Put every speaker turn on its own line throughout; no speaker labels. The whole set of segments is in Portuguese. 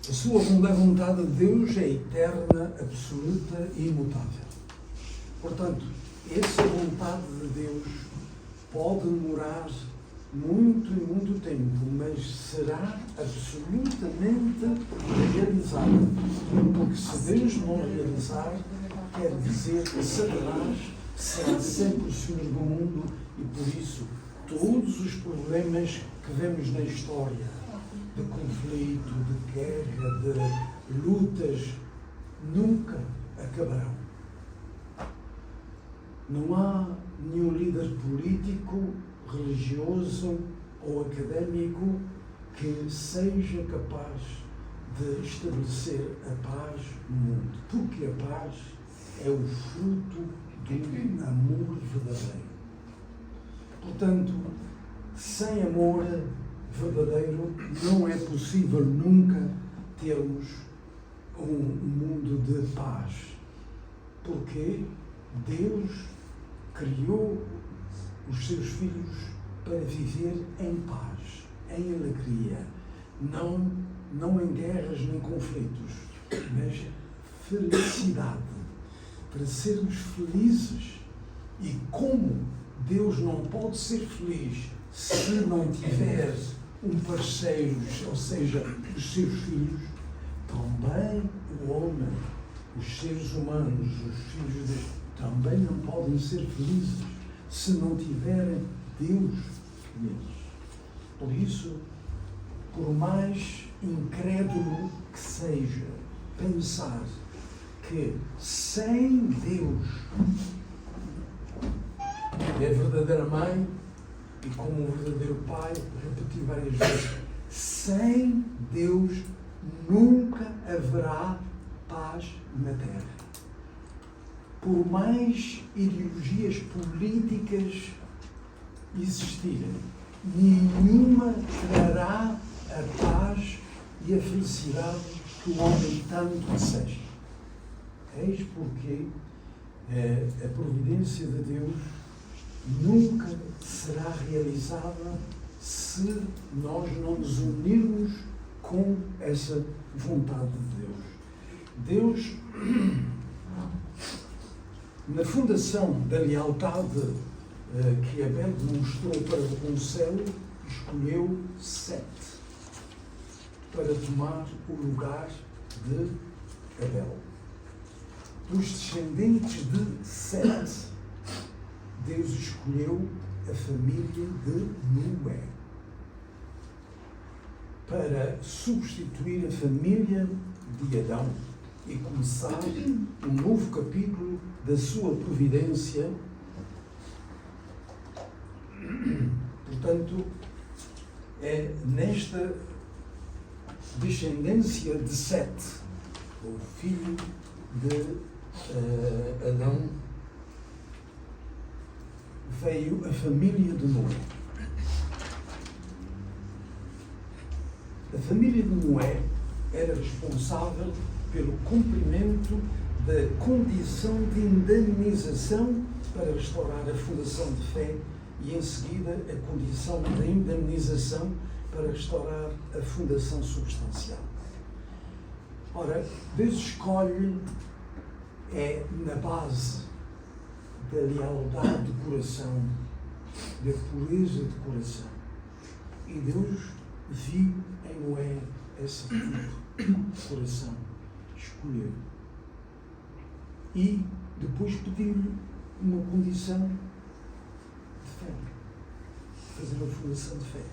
A sua vontade de Deus é eterna, absoluta e imutável. Portanto, essa vontade de Deus pode demorar muito e muito tempo, mas será absolutamente realizada. Porque se Deus não realizar, quer dizer que Satanás será sempre o Senhor do mundo e por isso todos os problemas que vemos na história, de conflito, de guerra, de lutas, nunca acabarão. Não há nenhum líder político, religioso ou académico que seja capaz de estabelecer a paz no mundo, porque a paz é o fruto do amor verdadeiro. Portanto, sem amor verdadeiro não é possível nunca termos um mundo de paz. Porque Deus criou os seus filhos para viver em paz, em alegria, não em guerras nem conflitos, mas felicidade, para sermos felizes. E como Deus não pode ser feliz se não tiver um parceiro, ou seja, os seus filhos, também o homem, os seres humanos, os filhos de Deus, também não podem ser felizes se não tiverem Deus neles. Por isso, por mais incrédulo que seja pensar que sem Deus é a verdadeira mãe e como o verdadeiro pai, repeti várias vezes, sem Deus nunca haverá paz na terra. Por mais ideologias políticas existirem, nenhuma trará a paz e a felicidade que o homem tanto deseja. Eis porque a providência de Deus nunca será realizada se nós não nos unirmos com essa vontade de Deus. Deus, na fundação da lealdade que Abel demonstrou para o céu, escolheu Sete para tomar o lugar de Abel. Dos descendentes de Sete, Deus escolheu a família de Noé para substituir a família de Adão e começar um novo capítulo da sua providência. Portanto, é nesta descendência de Sete, o filho de Adão, veio a família de Noé. A família de Noé era responsável pelo cumprimento da condição de indemnização para restaurar a fundação de fé e, em seguida, a condição de indemnização para restaurar a fundação substancial. Ora, Deus escolhe na base da lealdade de coração, da pureza de coração. E Deus viu em Noé essa coração, escolheu. E depois pediu-lhe uma condição de fé, fazer a fundação de fé.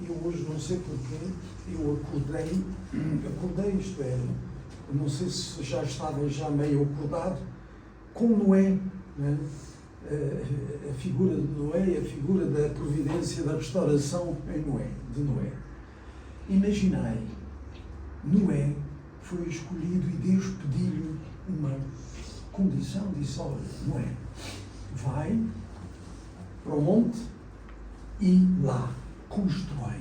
E eu hoje não sei porquê, eu acordei, isto é, não sei se já estava já meio acordado, com Noé, né? A figura de Noé, a figura da providência da restauração de Noé. Imaginai, Noé foi escolhido e Deus pediu-lhe uma condição, disse: olha, Noé, vai para o monte e lá constrói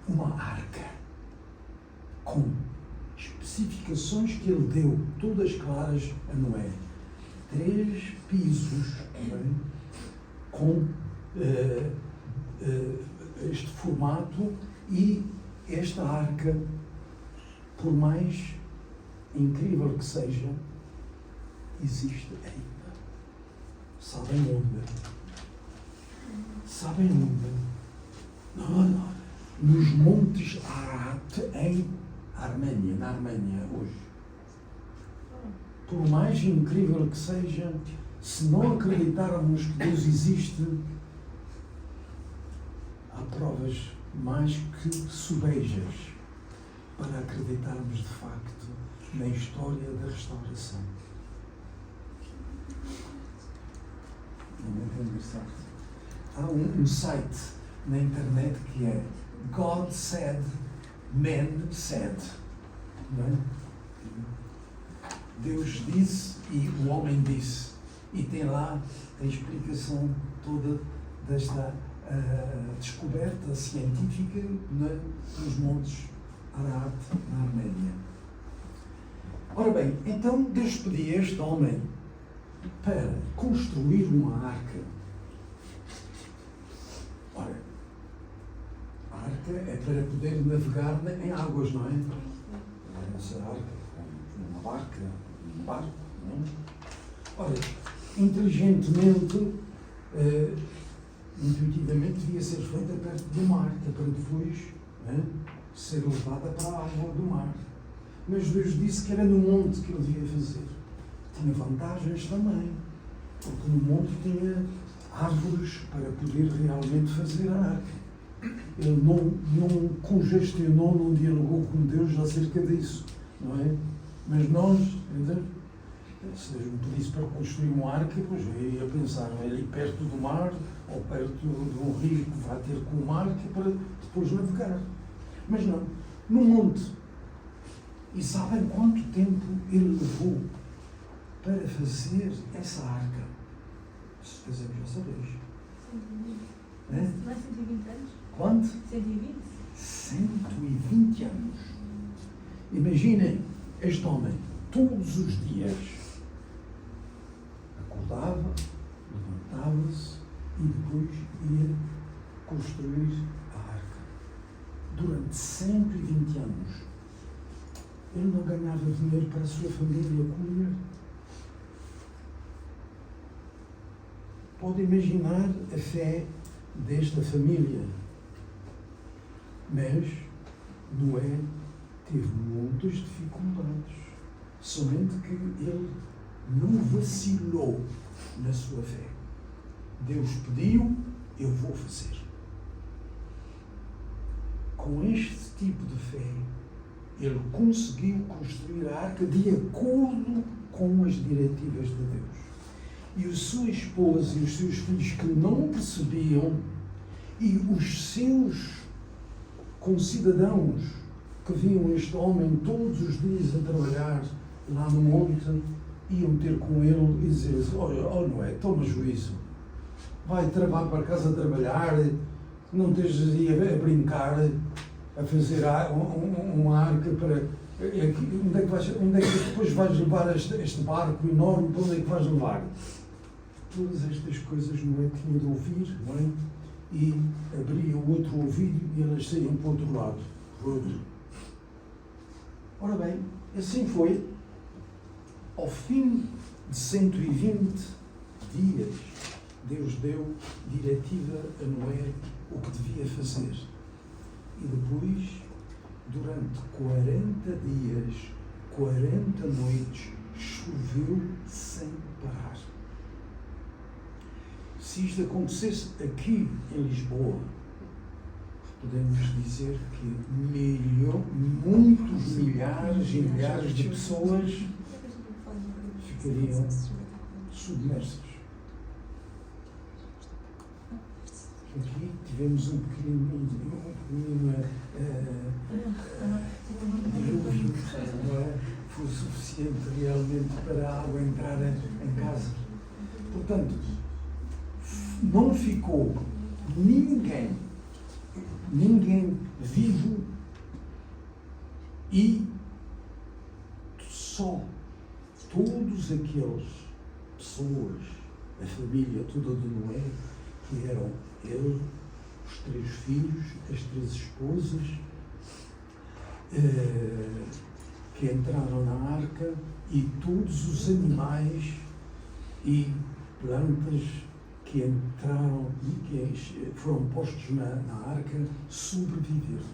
uma arca com especificações que ele deu, todas claras a Noé. 3 pisos, bem, com este formato, e esta arca por mais incrível que seja, existe ainda. Sabem onde? Sabem onde? Nos montes Ararat, em Arménia, na Arménia, hoje. Por mais incrível que seja, se não acreditarmos que Deus existe, há provas mais que sobejas para acreditarmos de facto na história da restauração. Não é engraçado? Há um site na internet que é God Said, Man Said. Não é? Deus disse e o homem disse. E tem lá a explicação toda desta descoberta científica nos montes Ararat, na Arménia. Ora bem, então Deus pedia a este homem para construir uma arca. Ora, a arca é para poder navegar em águas, não é? Essa arca, uma barca, um barco, não é? Ora, inteligentemente, intuitivamente, devia ser feita perto do mar, para depois ser levada para a água do mar. Mas Deus disse que era no monte que ele devia fazer. Tinha vantagens também, porque no monte tinha árvores para poder realmente fazer a arca. Ele não congestionou, não dialogou com Deus acerca disso, não é? Mas nós, se Deus me pedisse para construir uma arca, pois eu ia pensar, ali perto do mar, ou perto de um rio que vai ter com uma arca para depois navegar. Mas não, no monte. E sabem quanto tempo ele levou para fazer essa arca? Se fazemos já sabeis. 120.
Não é 120 anos?
Quanto?
120?
120 anos. Imaginem este homem, todos os dias, acordava, levantava-se e depois ia construir a arca. Durante 120 anos. Ele não ganhava dinheiro para a sua família comer. Pode imaginar a fé desta família. Mas Noé teve muitas dificuldades. Somente que ele não vacilou na sua fé. Deus pediu, eu vou fazer. Com este tipo de fé, ele conseguiu construir a arca de acordo com as diretivas de Deus. E a sua esposa e os seus filhos que não percebiam, e os seus concidadãos que viam este homem todos os dias a trabalhar lá no monte, iam ter com ele e dizer: olha, Noé, toma juízo, vai para casa trabalhar, não estejas aí a brincar, a fazer uma arca para... Onde é que depois vais levar este barco enorme? Para onde é que vais levar? Todas estas coisas Noé tinha de ouvir, não é? E abria o outro ouvido e elas saíam para o outro lado. Ora bem, assim foi. Ao fim de 120 dias, Deus deu diretiva a Noé o que devia fazer. E depois, durante 40 dias, 40 noites, choveu sem parar. Se isto acontecesse aqui em Lisboa, podemos dizer que muitos milhares e milhares de pessoas ficariam submersas. Aqui tivemos um pequenino dilúvio, não é? Foi suficiente realmente para a água entrar em casa. Portanto, não ficou ninguém vivo e só todos aqueles pessoas, a família toda de Noé, que eram ele, os 3 filhos, as 3 esposas, que entraram na arca e todos os animais e plantas que entraram e que foram postos na arca sobreviveram.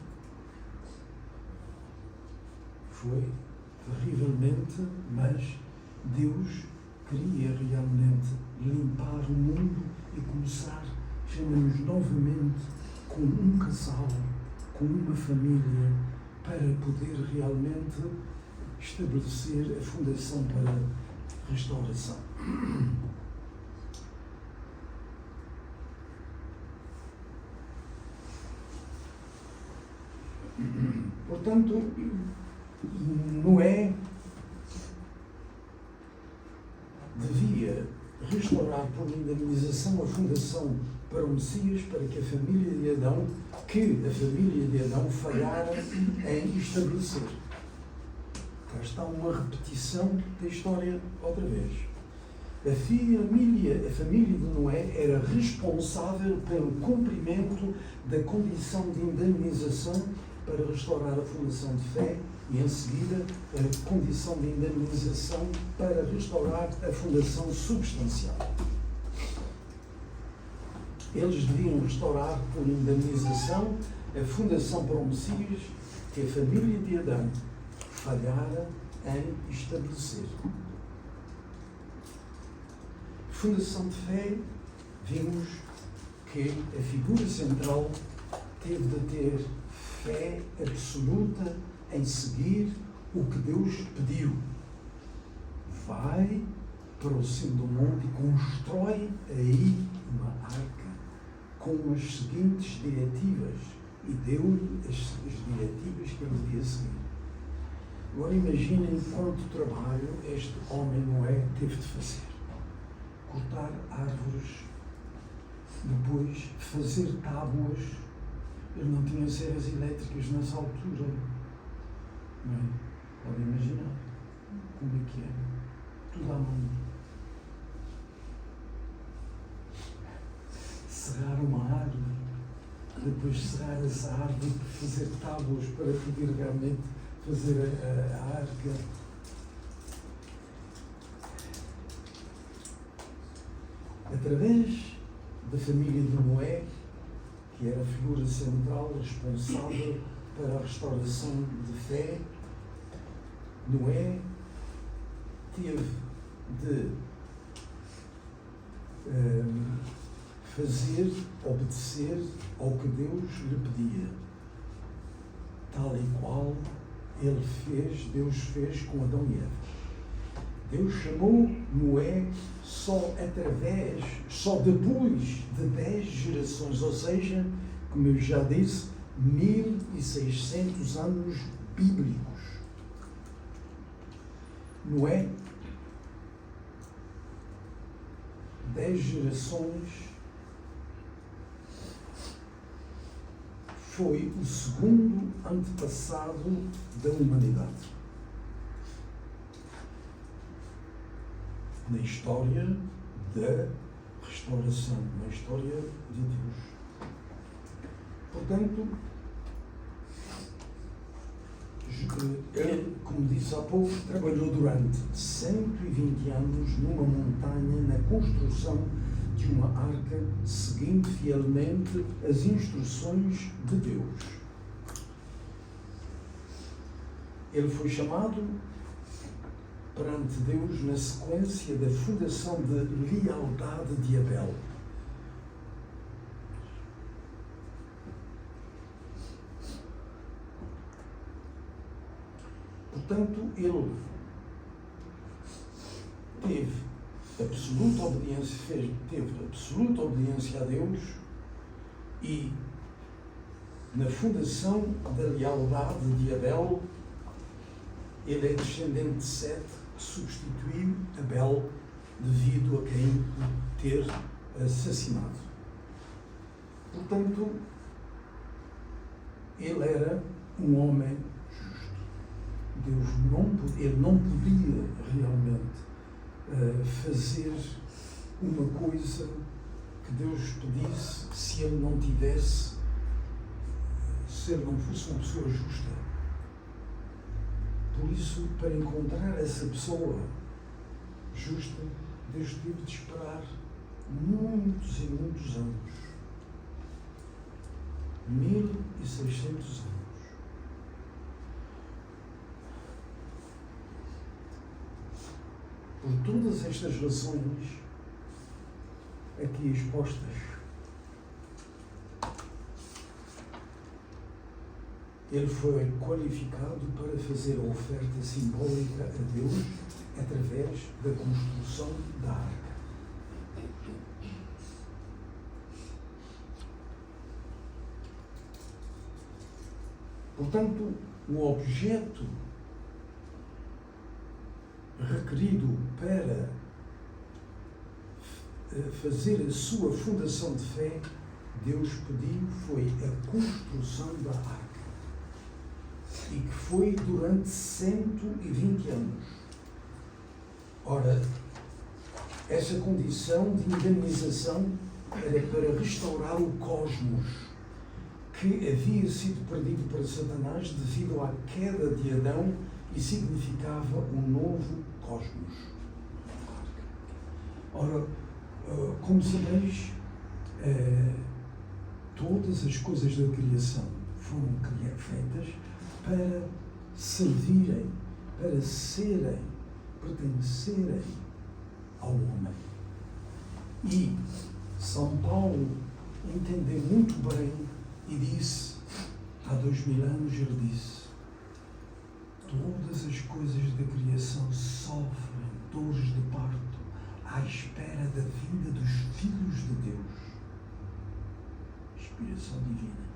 Foi terrivelmente, mas Deus queria realmente limpar o mundo e começar, chama-nos novamente, com um casal, com uma família, para poder realmente estabelecer a fundação para a restauração. Portanto, Noé devia restaurar por indemnização a fundação para o Messias, para que a família de Adão falhara em estabelecer. Cá está uma repetição da história outra vez. A família de Noé era responsável pelo cumprimento da condição de indemnização para restaurar a fundação de fé e, em seguida, a condição de indemnização para restaurar a fundação substancial. Eles deviam restaurar por indemnização a fundação para o Messias que a família de Adão falhara em estabelecer. Fundação de fé, vimos que a figura central teve de ter fé absoluta em seguir o que Deus pediu. Vai para o cimo do monte e constrói aí uma arca com as seguintes diretivas, e deu-lhe as diretivas que ele devia seguir. Agora imaginem quanto trabalho este homem Noé teve de fazer. Cortar árvores, depois fazer tábuas. Ele não tinha serras elétricas nessa altura. Não é? Pode imaginar como é que era. Tudo à mão. Serrar uma árvore, depois serrar essa árvore, fazer tábuas para poder realmente fazer a arca. Através da família de Noé, que era a figura central responsável para a restauração de fé, Noé teve de obedecer ao que Deus lhe pedia, tal e qual Deus fez com Adão e Eva. Deus chamou Noé só depois de 10 gerações, ou seja, como eu já disse, 1600 anos bíblicos. Noé, 10 gerações, foi o segundo antepassado da humanidade. Na história da restauração, na história de Deus. Portanto, ele, como disse há pouco, trabalhou durante 120 anos numa montanha na construção de uma arca, seguindo fielmente as instruções de Deus. Ele foi chamado perante Deus na sequência da fundação de lealdade de Abel. Portanto, ele teve absoluta obediência a Deus, e na fundação da lealdade de Abel, ele é descendente de Sete, que substituiu Abel devido a Caim ter assassinado. Portanto, ele era um homem justo. Ele não podia realmente fazer uma coisa que Deus pedisse se ele não fosse uma pessoa justa. Por isso, para encontrar essa pessoa justa, Deus teve de esperar muitos e muitos anos. 1600 anos. Por todas estas razões aqui expostas, ele foi qualificado para fazer a oferta simbólica a Deus através da construção da arca. Portanto, o objeto requerido para fazer a sua fundação de fé, Deus pediu, foi a construção da arca. E que foi durante 120 anos. Ora, essa condição de indemnização era para restaurar o cosmos, que havia sido perdido para Satanás devido à queda de Adão e significava um novo cosmos. Ora, como sabeis, todas as coisas da criação foram feitas para servirem, para serem, pertencerem ao homem. E São Paulo entendeu muito bem e disse, há 2000 anos ele disse, todas as coisas da criação sofrem dores de parto à espera da vinda dos filhos de Deus. Inspiração divina.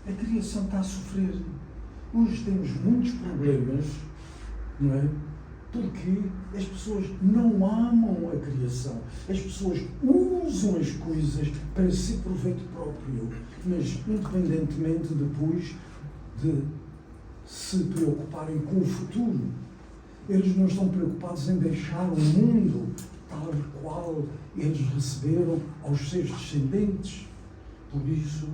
A criação está a sofrer. Hoje temos muitos problemas, não é? Porque as pessoas não amam a criação. As pessoas usam as coisas para si proveito próprio. Mas, independentemente depois de se preocuparem com o futuro, eles não estão preocupados em deixar o mundo tal qual eles receberam aos seus descendentes. Por isso,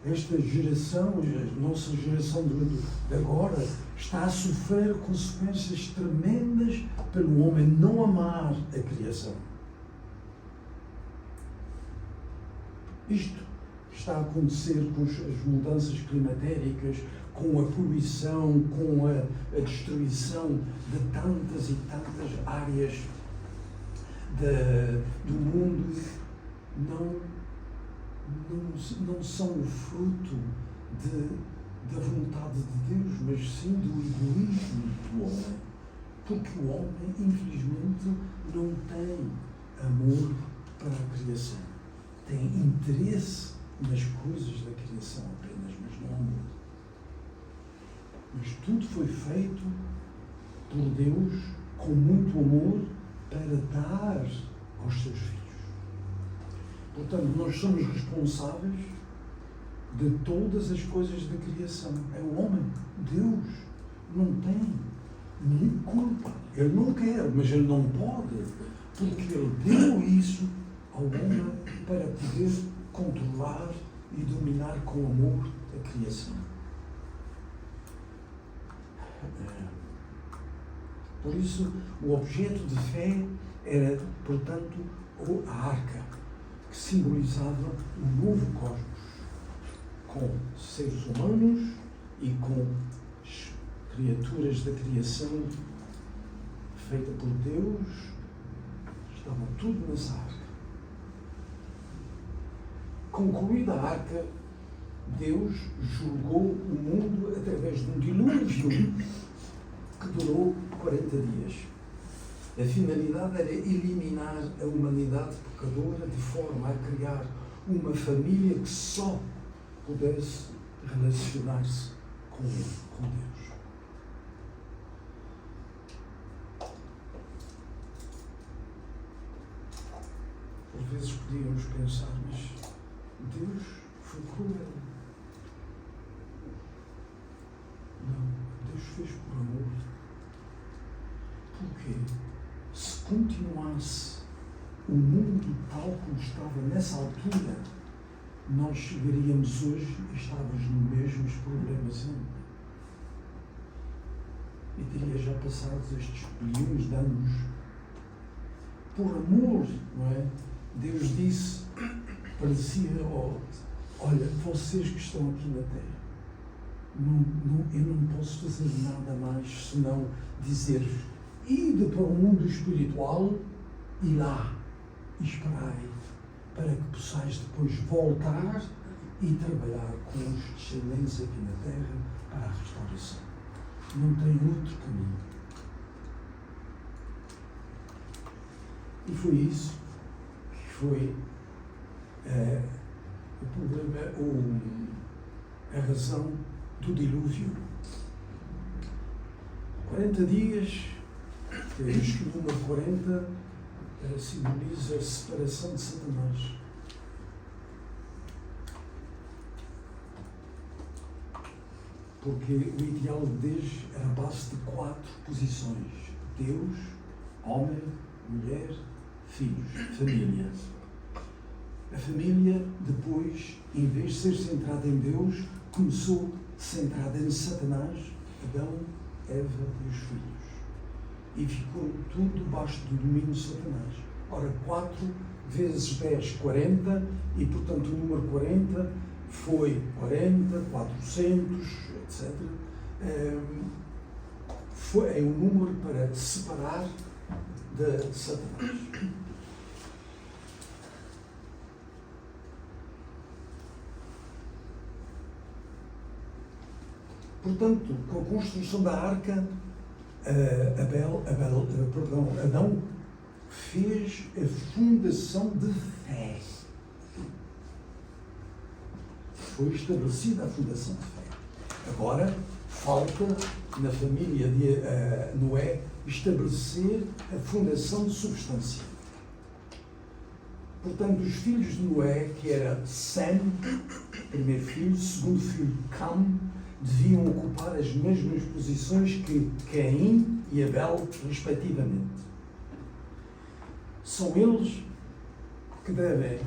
esta geração, a nossa geração de agora, está a sofrer consequências tremendas pelo homem não amar a criação. Isto está a acontecer com as mudanças climatéricas, com a poluição, com a destruição de tantas e tantas áreas do mundo. Não são o fruto da vontade de Deus, mas sim do egoísmo do homem. Porque o homem, infelizmente, não tem amor para a criação. Tem interesse nas coisas da criação apenas, mas não amor. Mas tudo foi feito por Deus com muito amor para dar aos seus filhos. Portanto, nós somos responsáveis de todas as coisas da criação. É o homem. Deus não tem nenhuma culpa. Ele não quer, mas ele não pode, porque ele deu isso ao homem para poder controlar e dominar com amor a criação. Por isso, o objeto de fé era, portanto, a arca, que simbolizava um novo cosmos, com seres humanos e com criaturas da criação feita por Deus. Estava tudo nessa arca. Concluída a arca, Deus julgou o mundo através de um dilúvio que durou 40 dias. A finalidade era eliminar a humanidade pecadora de forma a criar uma família que só pudesse relacionar-se com Deus. Por vezes podíamos pensar, mas Deus foi cruel. Não, Deus fez por amor. Porque se continuasse o mundo tal como estava nessa altura, nós chegaríamos hoje e estávamos nos mesmos problemas ainda. passados estes bilhões de anos, por amor, não é? Deus disse, parecia, olha, vocês que estão aqui na Terra, eu não posso fazer nada mais senão dizer-vos, ide para o mundo espiritual e lá esperai para que possais depois voltar e trabalhar com os descendentes aqui na Terra para a restauração. Não tem outro caminho. E foi isso que foi o problema, a razão do dilúvio. 40 dias, desde que o número 40 simboliza a separação de Satanás. Porque o ideal de Deus era a base de 4 posições: Deus, homem, mulher, filhos, família. A família, depois, em vez de ser centrada em Deus, começou centrada em Satanás, Adão, Eva e os filhos. E ficou tudo debaixo do domínio de Satanás. Ora, 4 vezes 10, 40, e portanto o número 40 foi 40, 400, etc. É um número para separar de Satanás. Portanto, com a construção da arca, Adão fez a fundação de fé. Foi estabelecida a fundação de fé. Agora, falta na família de Noé estabelecer a fundação substancial. Portanto, os filhos de Noé, que era Sem, primeiro filho, segundo filho, Cam, deviam ocupar as mesmas posições que Caim e Abel, respectivamente. São eles que devem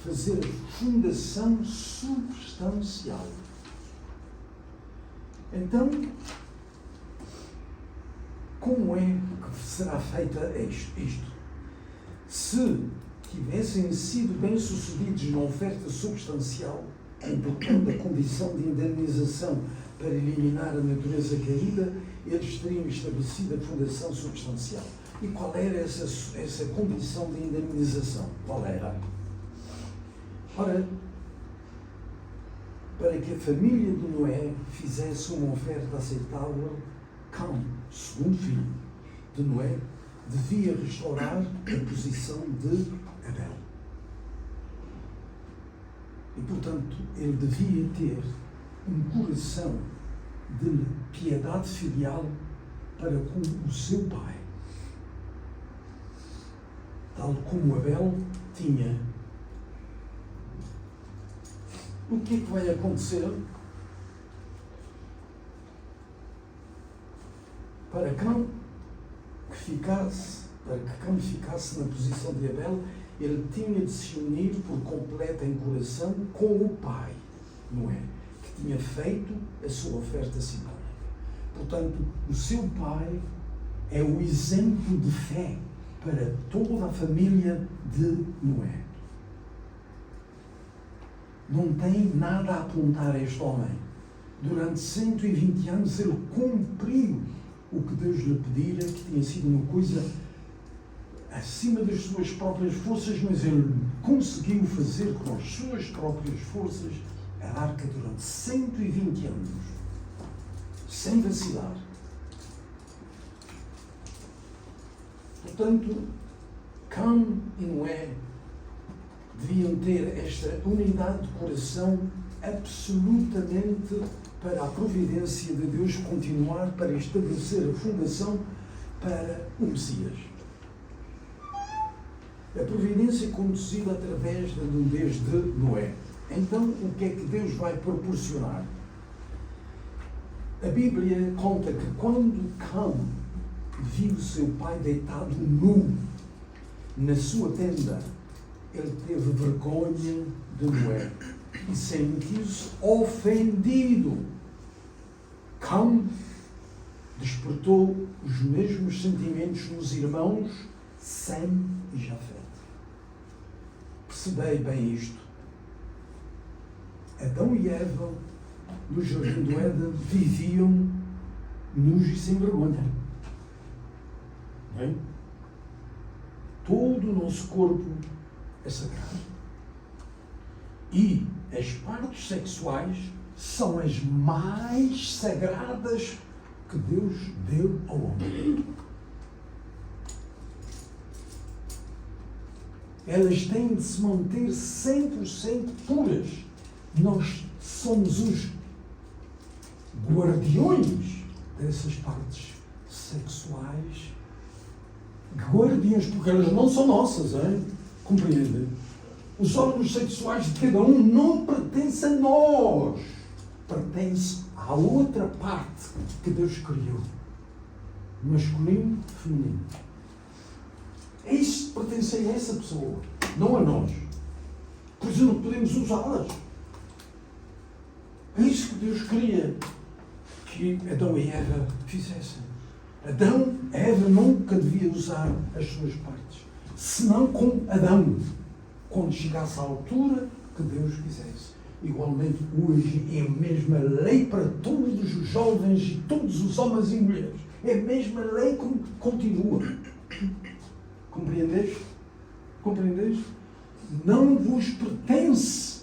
fazer a fundação substancial. Então, como é que será feita isto? Se tivessem sido bem-sucedidos na oferta substancial, comportando a condição de indemnização para eliminar a natureza caída, eles teriam estabelecido a fundação substancial. E qual era essa condição de indemnização? Qual era? Ora, para que a família de Noé fizesse uma oferta aceitável, Cam, segundo filho de Noé, devia restaurar a posição de Abel. E, portanto, ele devia ter um coração de piedade filial para com o seu pai, tal como Abel tinha. O que é que vai acontecer? Para que Cam ficasse na posição de Abel, ele tinha de se unir por completo em coração com o pai, Noé, que tinha feito a sua oferta simbólica. Portanto, o seu pai é o exemplo de fé para toda a família de Noé. Não tem nada a apontar a este homem. Durante 120 anos ele cumpriu o que Deus lhe pedira, que tinha sido uma coisa acima das suas próprias forças, mas ele conseguiu fazer com as suas próprias forças a arca durante 120 anos, sem vacilar. Portanto, Cam e Noé deviam ter esta unidade de coração absolutamente para a providência de Deus continuar para estabelecer a fundação para o Messias. A providência conduzida através da nudez de Noé. Então, o que é que Deus vai proporcionar? A Bíblia conta que quando Cam viu seu pai deitado nu na sua tenda, ele teve vergonha de Noé e sentiu-se ofendido. Cam despertou os mesmos sentimentos nos irmãos Sem e Jafé. Percebei bem isto. Adão e Eva, no jardim do Éden, viviam nus e sem vergonha. Bem? Todo o nosso corpo é sagrado. E as partes sexuais são as mais sagradas que Deus deu ao homem. Elas têm de se manter 100% puras. Nós somos os guardiões dessas partes sexuais. Guardiões, porque elas não são nossas, hein? Compreendem? Os órgãos sexuais de cada um não pertencem a nós. Pertence à outra parte que Deus criou. Masculino, feminino. É isso que pertence a essa pessoa, não a nós. Por isso não podemos usá-las. É isso que Deus queria que Adão e Eva fizessem. Adão e Eva nunca devia usar as suas partes, senão com Adão, quando chegasse à altura que Deus quisesse. Igualmente, hoje é a mesma lei para todos os jovens e todos os homens e mulheres. É a mesma lei que continua. Compreendeis? Compreendeis? Não vos pertence.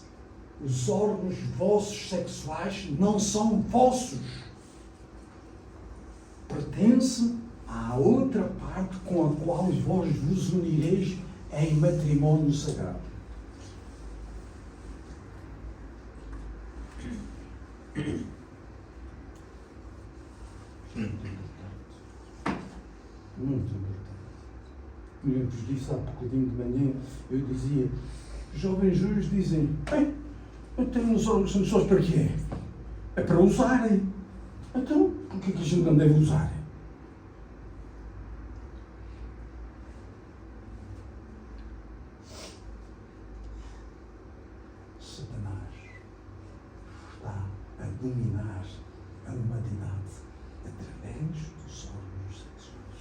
Os órgãos vossos sexuais não são vossos. Pertence à outra parte com a qual vós vos unireis em matrimónio sagrado. Muito importante. Muito importante. Eu vos disse há bocadinho de manhã, eu dizia, jovens hoje dizem, eu tenho uns órgãos sexuais para quê? É para usarem. Então, por que a gente não deve usar? Satanás está a dominar a humanidade através dos órgãos sexuais.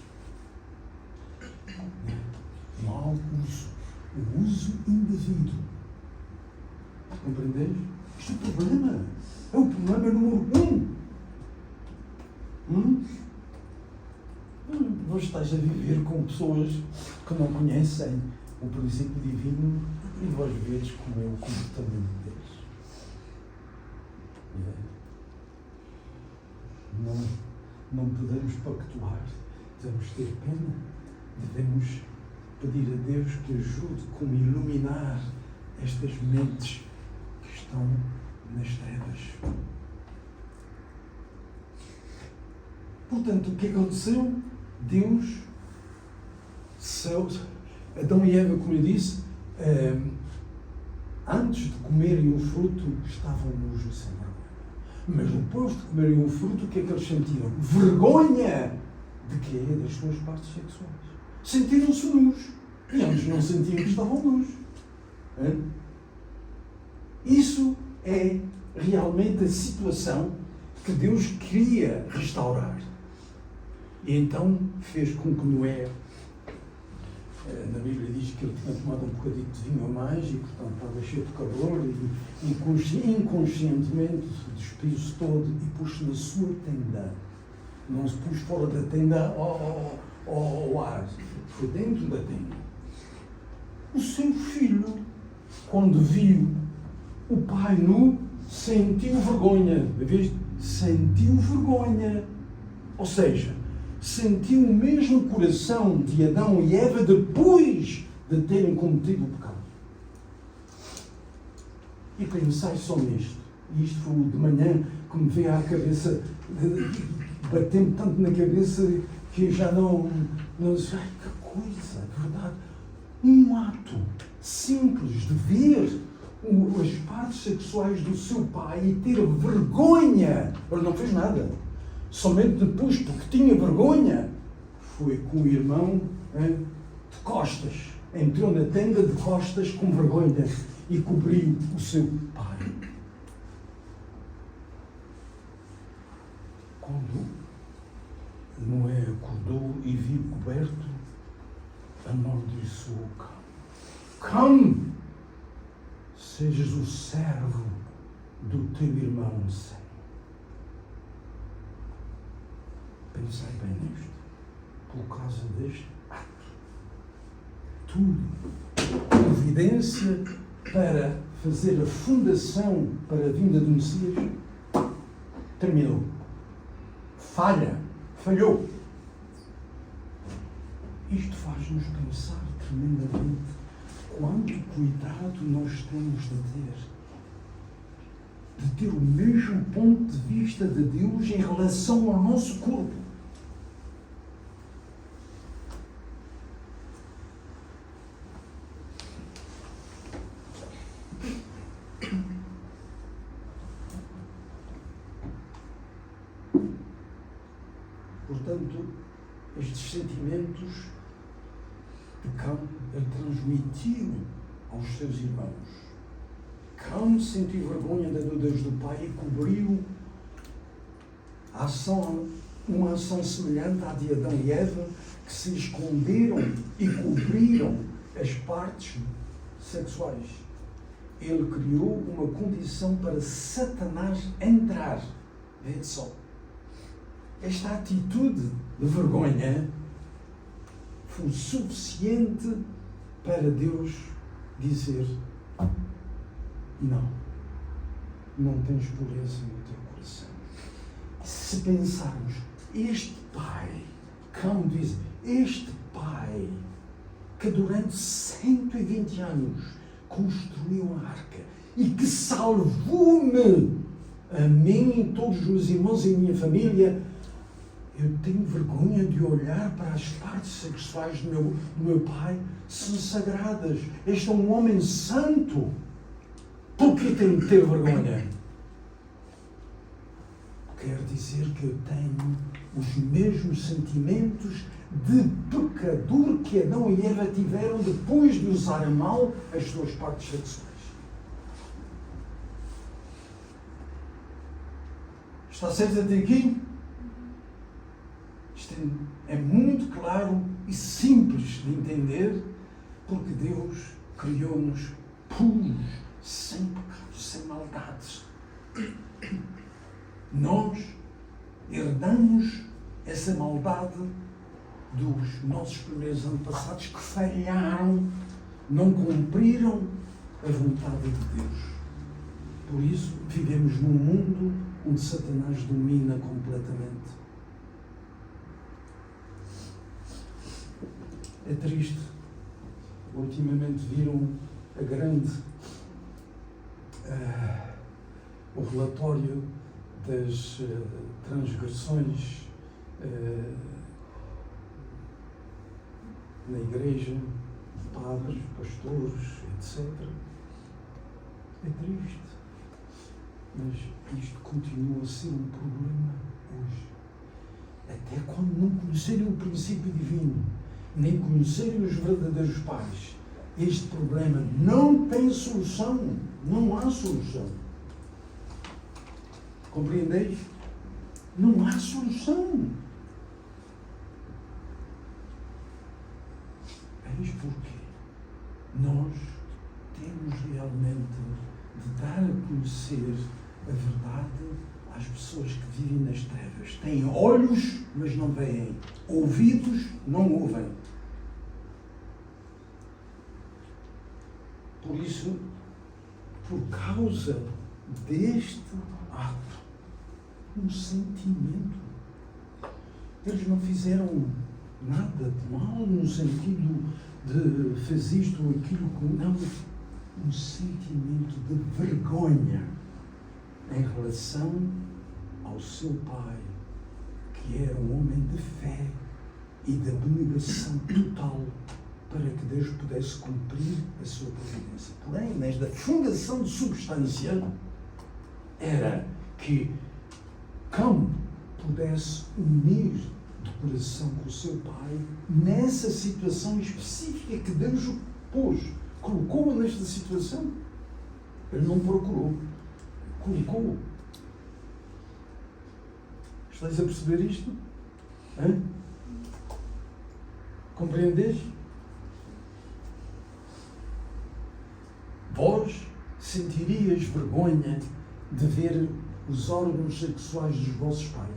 Mau uso. O uso indevido. Compreendeis? Isto é o problema. É o problema número 1. Vós estás a viver com pessoas que não conhecem o princípio divino e vós vedes como é o comportamento deles. Não podemos pactuar, devemos ter pena, devemos pedir a Deus que ajude como iluminar estas mentes que estão nas trevas. Portanto, o que aconteceu? Deus, Adão e Eva, como eu disse, antes de comerem o fruto, estavam nus e sem vergonha. Mas depois de comerem o fruto, o que é que eles sentiram? Vergonha de quê? Das suas partes sexuais. Sentiram-se nus. E antes não sentiam que estavam nus. Isso é realmente a situação que Deus queria restaurar. E então fez com que Noé, na Bíblia diz que ele tinha tomado um bocadinho de vinho a mais e, portanto, estava cheio de calor e inconscientemente despiu-se todo e pôs-se na sua tenda. Não se pôs fora da tenda ao ar, foi dentro da tenda. O seu filho, quando viu o pai nu, sentiu vergonha. Sentiu vergonha. Ou seja, sentiu o mesmo coração de Adão e Eva depois de terem cometido o pecado. E pensai só nisto. E isto foi de manhã que me veio à cabeça, bateu-me tanto na cabeça que eu já não sei. Ai, que coisa, verdade. Um ato simples de ver as partes sexuais do seu pai e ter vergonha. Ele não fez nada. Somente depois, porque tinha vergonha, foi com o irmão de costas. Entrou na tenda de costas com vergonha e cobriu o seu pai. Noé acordou e viu coberto a amaldiçoou Cão, sejas o servo do teu irmão Sem. Pensai bem nisto, por causa deste ato. Tudo, evidência para fazer a fundação para a vinda do Messias, terminou. Falhou. Isto faz-nos pensar tremendamente quanto cuidado nós temos de ter o mesmo ponto de vista de Deus em relação ao nosso corpo. Portanto, estes sentimentos de Cão ele transmitiu aos seus irmãos. Cão sentiu vergonha das dúvidas do pai e cobriu uma ação semelhante à de Adão e Eva, que se esconderam e cobriram as partes sexuais. Ele criou uma condição para Satanás entrar. Vede só. Esta atitude de vergonha foi suficiente para Deus dizer: não tens pureza no teu coração. Se pensarmos, este pai, como diz, este pai que durante 120 anos construiu a arca e que salvou-me, a mim e todos os meus irmãos e a minha família, eu tenho vergonha de olhar para as partes sexuais do meu pai, são sagradas. Este é um homem santo. Por que tenho de ter vergonha? Quer dizer que eu tenho os mesmos sentimentos de pecador que Adão e Eva tiveram depois de usar a mal as suas partes sexuais. Está certo até aqui? Isto é muito claro e simples de entender, porque Deus criou-nos puros, sem pecados, sem maldades. Nós herdamos essa maldade dos nossos primeiros antepassados que falharam, não cumpriram a vontade de Deus. Por isso, vivemos num mundo onde Satanás domina completamente. É triste. Ultimamente viram a grande o relatório das transgressões na igreja, padres, pastores, etc. É triste, mas isto continua a ser um problema hoje. Até quando não conhecerem o princípio divino, nem conhecerem os verdadeiros pais, este problema não tem solução. Não há solução. Compreendeis? Não há solução. Eis porque nós temos realmente de dar a conhecer a verdade às pessoas que vivem nas trevas. Têm olhos, mas não veem. Ouvidos, não ouvem. Por isso, por causa deste ato, um sentimento, eles não fizeram nada de mal no sentido de fez isto ou aquilo, não, um sentimento de vergonha em relação ao seu pai, que era um homem de fé e de abnegação total para que Deus pudesse cumprir a sua providência. Porém, nesta fundação de substância, era que Cão pudesse unir de coração com o seu pai nessa situação específica que Deus o pôs, colocou-o nesta situação. Ele não procurou, colocou-o. Estás a perceber isto? Hã? Compreendes? Vós sentirias vergonha de ver os órgãos sexuais dos vossos pais?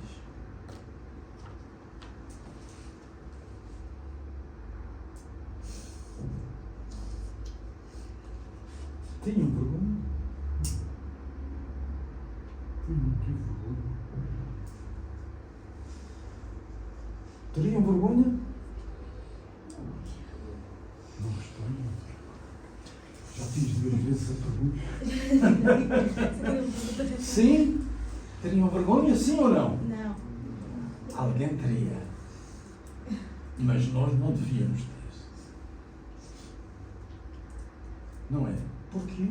Tenham vergonha? Não tive vergonha. Teriam vergonha? Não responde. Já fiz 2 vezes a pergunta. Sim? Teriam vergonha, sim ou não?
Não.
Alguém teria. Mas nós não devíamos ter. Não é? Porquê?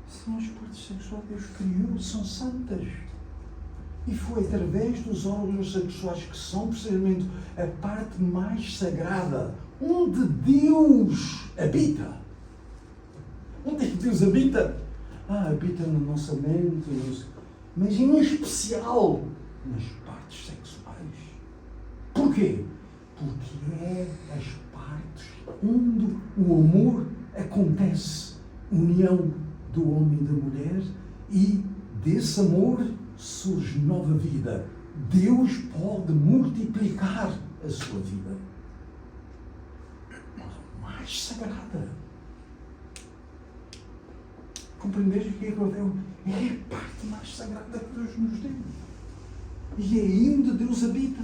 São as partes sexuais que Deus criou, são santas. E foi através dos órgãos sexuais que são precisamente a parte mais sagrada, onde Deus habita. Onde é que Deus habita? Habita na nossa mente, mas em especial nas partes sexuais. Porquê? Porque é as partes onde o amor acontece, união do homem e da mulher, e desse amor surge nova vida. Deus pode multiplicar a sua vida. Mais sagrada. Compreendes o que é que eu deu? É a parte mais sagrada que Deus nos deu. E é aí onde Deus habita.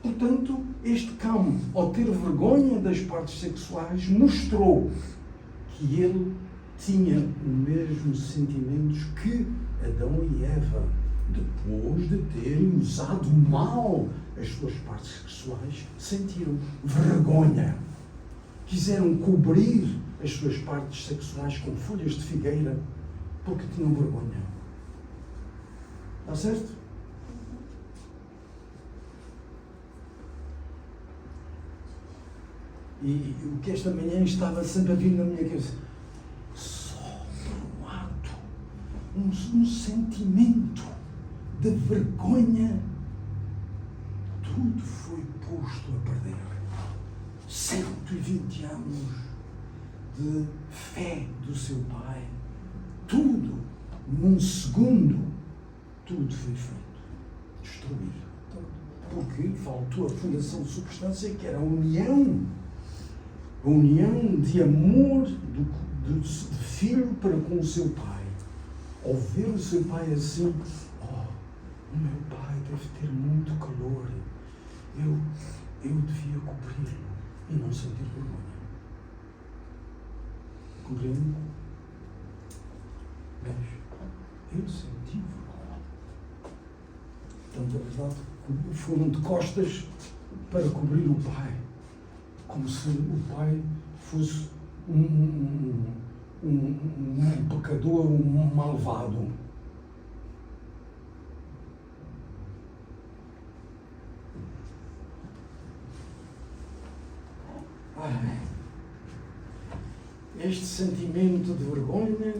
Portanto, este cão, ao ter vergonha das partes sexuais, mostrou que ele tinha os mesmos sentimentos que Adão e Eva, depois de terem usado mal as suas partes sexuais, sentiram vergonha. Quiseram cobrir as suas partes sexuais com folhas de figueira porque tinham vergonha. Está certo? E o que esta manhã estava sempre a vir na minha cabeça, só por um ato, um sentimento de vergonha, tudo foi posto a perder. 120 anos de fé do seu pai, tudo, num segundo, tudo foi feito, destruído. Porque faltou a fundação de substância, que era a união de amor de filho para com o seu pai. Ao ver o seu pai assim, o meu pai deve ter muito calor, eu devia cobri-lo e não sentir vergonha. Compreende? Mas eu senti vergonha. Portanto, a verdade, foram de costas para cobrir o pai, como se o pai fosse um pecador, um malvado. Este sentimento de vergonha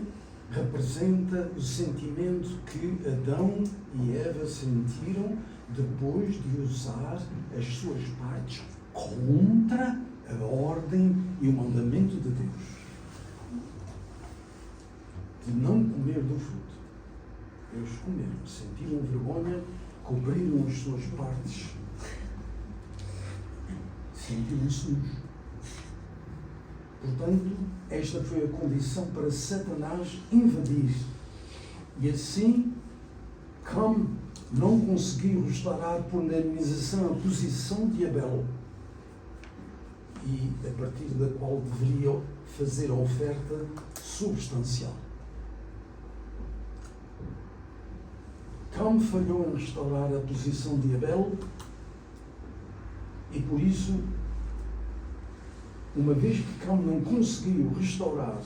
representa o sentimento que Adão e Eva sentiram depois de usar as suas partes contra a ordem e o mandamento de Deus de não comer do fruto. Eles comeram, sentiram vergonha, cobriram as suas partes, sentiram-se nus. Portanto, esta foi a condição para Satanás invadir. E assim, Cam não conseguiu restaurar por unanimização a posição de Abel, e a partir da qual deveria fazer a oferta substancial. Cam falhou em restaurar a posição de Abel e, por isso, uma vez que Cam não conseguiu restaurar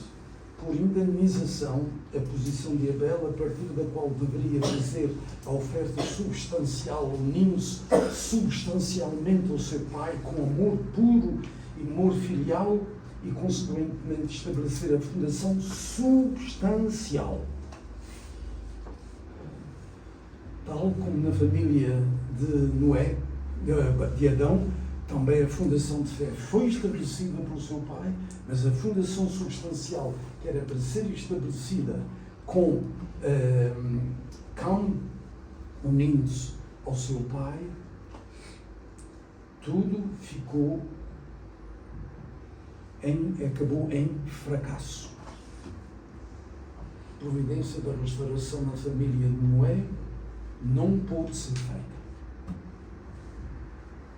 por indemnização a posição de Abel, a partir da qual deveria fazer a oferta substancial, unindo-se substancialmente ao seu pai com amor puro e amor filial e, consequentemente, estabelecer a fundação substancial. Tal como na família de Noé, de Adão, também a fundação de fé foi estabelecida pelo seu pai, mas a fundação substancial, que era para ser estabelecida com Cão unindo-se ao seu pai, tudo acabou em fracasso. A providência da restauração na família de Noé não pôde ser feita.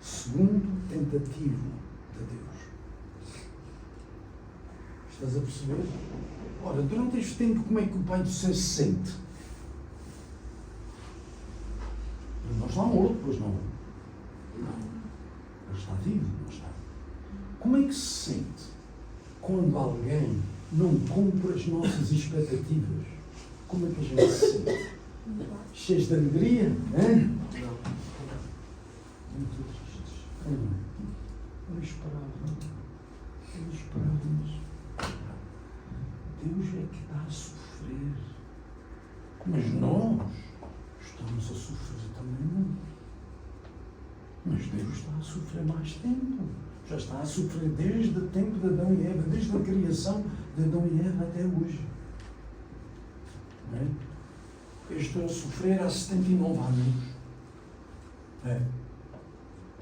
Segundo tentativo de Deus. Estás a perceber? Ora, durante este tempo, como é que o Pai do Céu se sente? Ele não está morto, pois não? Não. Ele está vivo, não está? Como é que se sente quando alguém não cumpre as nossas expectativas? Como é que a gente se sente? Cheios de alegria? Hein? Muito tristes. Eu esperava, mas Deus é que está a sofrer. Mas nós estamos a sofrer também muito. Mas Deus está a sofrer mais tempo. Já está a sofrer desde o tempo de Adão e Eva, desde a criação de Adão e Eva até hoje. Não é? Eu estou a sofrer há 79 anos. É.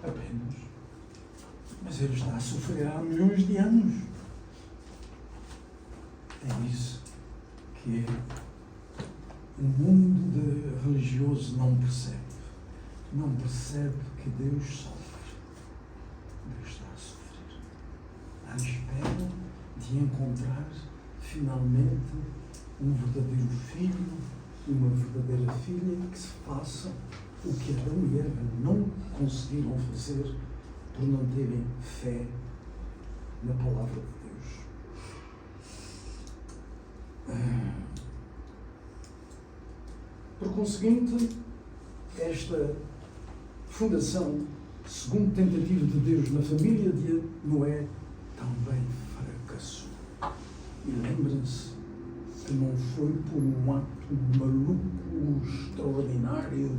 Apenas. Mas ele está a sofrer há milhões de anos. É isso que o mundo religioso não percebe. Não percebe que Deus sofre. Deus está a sofrer. À espera de encontrar finalmente um verdadeiro filho e uma verdadeira filha que se faça o que Adão e Eva não conseguiram fazer por não terem fé na palavra de Deus. Por conseguinte, esta fundação, segundo tentativa de Deus na família de Noé, também fracassou. E lembrem-se que não foi por um ato maluco, extraordinário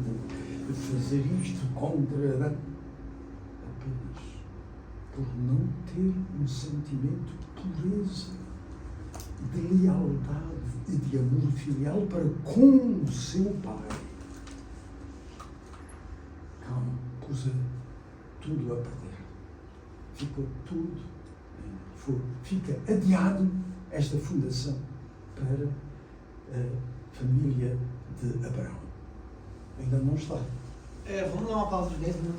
de fazer isto contra apenas por não ter um sentimento de pureza, de lealdade e de amor filial para com o seu pai. Calma, pôs tudo a perder. Ficou tudo, fica adiado esta fundação para a família de Abraão. Ainda não está.
Vamos dar uma pausa de 10 minutos.